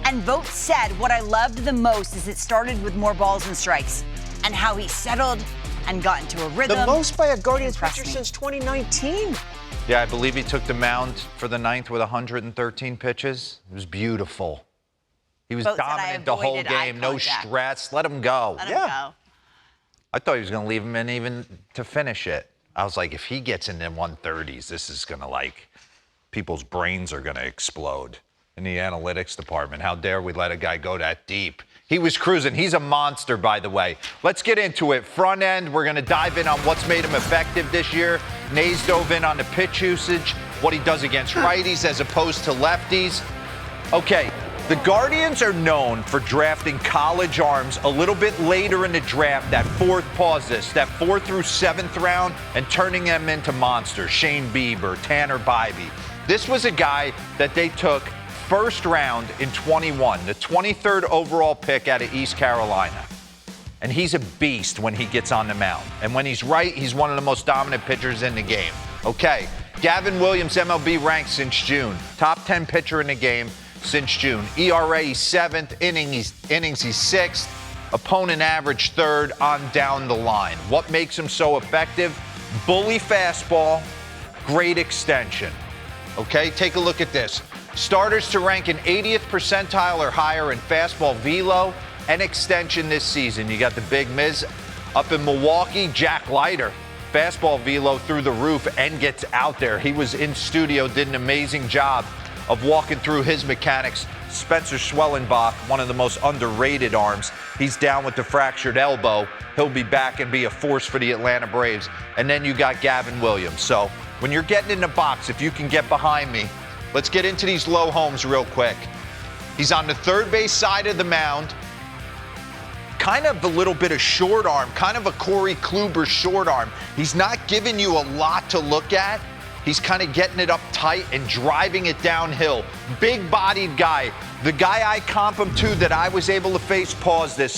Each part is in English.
And Vogt said what I loved the most is it started with more balls and strikes and how he settled and got into a rhythm. The most by a Guardians pitcher since 2019. Yeah, I believe he took the mound for the ninth with 113 pitches. It was beautiful. He was dominant the whole game, no stress. Let him go. Let him go. I thought he was going to leave him in even to finish it. I was like, if he gets in the 130s, this is going to, like, people's brains are going to explode in the analytics department. How dare we let a guy go that deep? He was cruising. He's a monster, by the way. Let's get into it. Front end, we're going to dive in on what's made him effective this year. Nays dove in on the pitch usage, what he does against righties as opposed to lefties. Okay, the Guardians are known for drafting college arms a little bit later in the draft, that fourth through seventh round, and turning them into monsters. Shane Bieber, Tanner Bybee. This was a guy that they took first round in 21, the 23rd overall pick out of East Carolina. And he's a beast when he gets on the mound. And when he's right, he's one of the most dominant pitchers in the game. Okay, Gavin Williams, MLB ranked since June. Top 10 pitcher in the game since June. ERA, he's 7th. Innings, he's 6th. Opponent average 3rd on down the line. What makes him so effective? Bully fastball, great extension. Okay, take a look at this. Starters to rank in 80th percentile or higher in fastball velo and extension this season. You got the big Miz up in Milwaukee, Jack Leiter. Fastball velo through the roof and gets out there. He was in studio, did an amazing job of walking through his mechanics. Spencer Schwellenbach, one of the most underrated arms. He's down with the fractured elbow. He'll be back and be a force for the Atlanta Braves. And then you got Gavin Williams. So when you're getting in the box, if you can get behind me, let's get into these low homes real quick. He's on the third base side of the mound. Kind of a little bit of short arm, kind of a Corey Kluber short arm. He's not giving you a lot to look at. He's kind of getting it up tight and driving it downhill. Big-bodied guy. The guy I comp him to that I was able to face,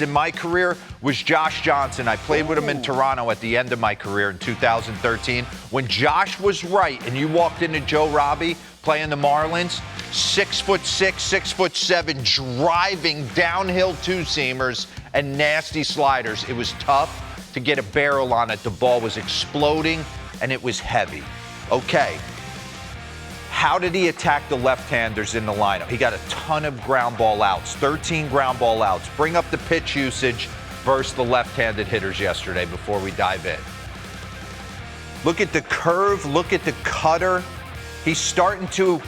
in my career was Josh Johnson. I played with him in Toronto at the end of my career in 2013. When Josh was right and you walked into Joe Robbie playing the Marlins, 6'6", 6'7", driving downhill two-seamers and nasty sliders. It was tough to get a barrel on it. The ball was exploding and it was heavy. Okay, how did he attack the left-handers in the lineup? He got a ton of ground ball outs, 13 ground ball outs. Bring up the pitch usage versus the left-handed hitters yesterday before we dive in. Look at the curve, look at the cutter. He's starting to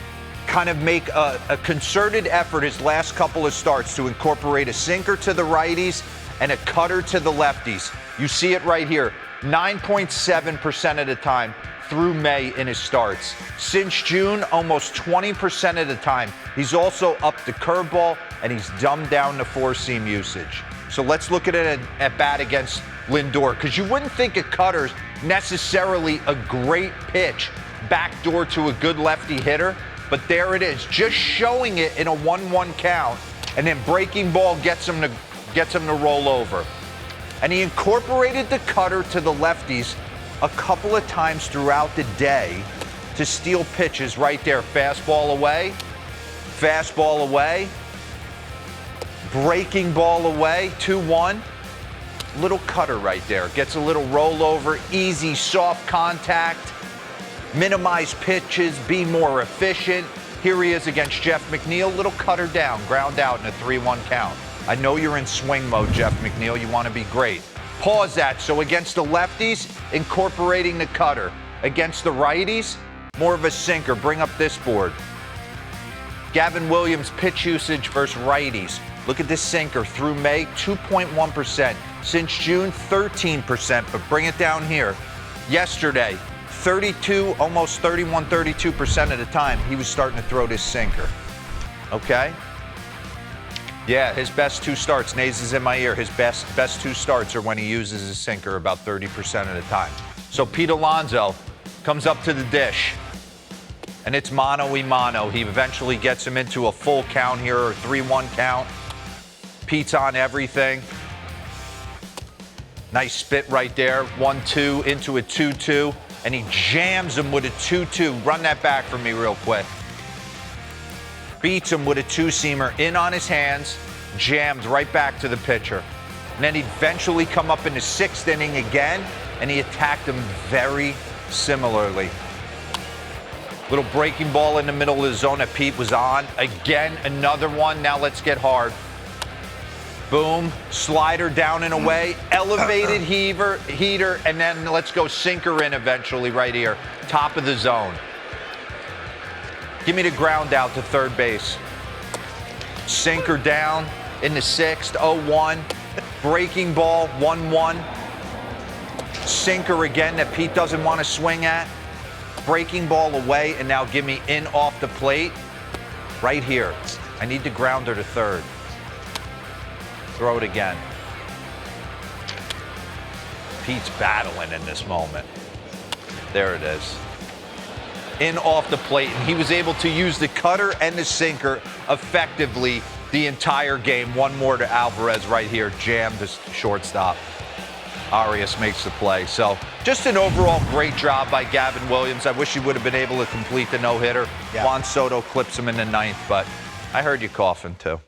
kind of make a concerted effort his last couple of starts to incorporate a sinker to the righties and a cutter to the lefties. You see it right here, 9.7% of the time through May in his starts. Since June, almost 20% of the time. He's also upped the curveball and he's dumbed down the four-seam usage. So let's look at it at bat against Lindor, because you wouldn't think a cutter's necessarily a great pitch backdoor to a good lefty hitter, but there it is, just showing it in a 1-1 count, and then breaking ball gets him to roll over. And he incorporated the cutter to the lefties a couple of times throughout the day to steal pitches right there. Fastball away, breaking ball away, 2-1. Little cutter right there. Gets a little rollover, easy, soft contact, minimize pitches, be more efficient. Here he is against Jeff McNeil. Little cutter down, ground out in a 3-1 count. I know you're in swing mode, Jeff McNeil. You want to be great. Pause that. So against the lefties, incorporating the cutter. Against the righties, more of a sinker. Bring up this board. Gavin Williams pitch usage versus righties. Look at this sinker through May, 2.1%. Since June, 13%, but bring it down here. Yesterday, 32, almost 31, 32% of the time, he was starting to throw this sinker. Okay? Yeah, his best two starts, Nays is in my ear, his best two starts are when he uses his sinker about 30% of the time. So Pete Alonso comes up to the dish, and it's mano-y-mano. He eventually gets him into a full count here, or 3-1 count. Pete's on everything. Nice spit right there, 1-2 into a 2-2, and he jams him with a 2-2. Run that back for me real quick. beats him with a two-seamer in on his hands, jammed right back to the pitcher. And then he'd eventually come up in the 6th inning again, and he attacked him very similarly. Little breaking ball in the middle of the zone that Pete was on. Again, another one. Now let's get hard. Boom, slider down and away, elevated heater, and then let's go sinker in eventually right here, top of the zone. Give me the ground out to third base. Sinker down in the 6th, 0-1. Breaking ball, 1-1. Sinker again that Pete doesn't want to swing at. Breaking ball away, and now give me in off the plate right here. I need the grounder to third. Throw it again. Pete's battling in this moment. There it is. In off the plate, and he was able to use the cutter and the sinker effectively the entire game. One more to Alvarez right here, jammed the shortstop. Arias makes the play. So just an overall great job by Gavin Williams. I wish he would have been able to complete the no-hitter. Yeah. Juan Soto clips him in the 9th, but I heard you coughing too.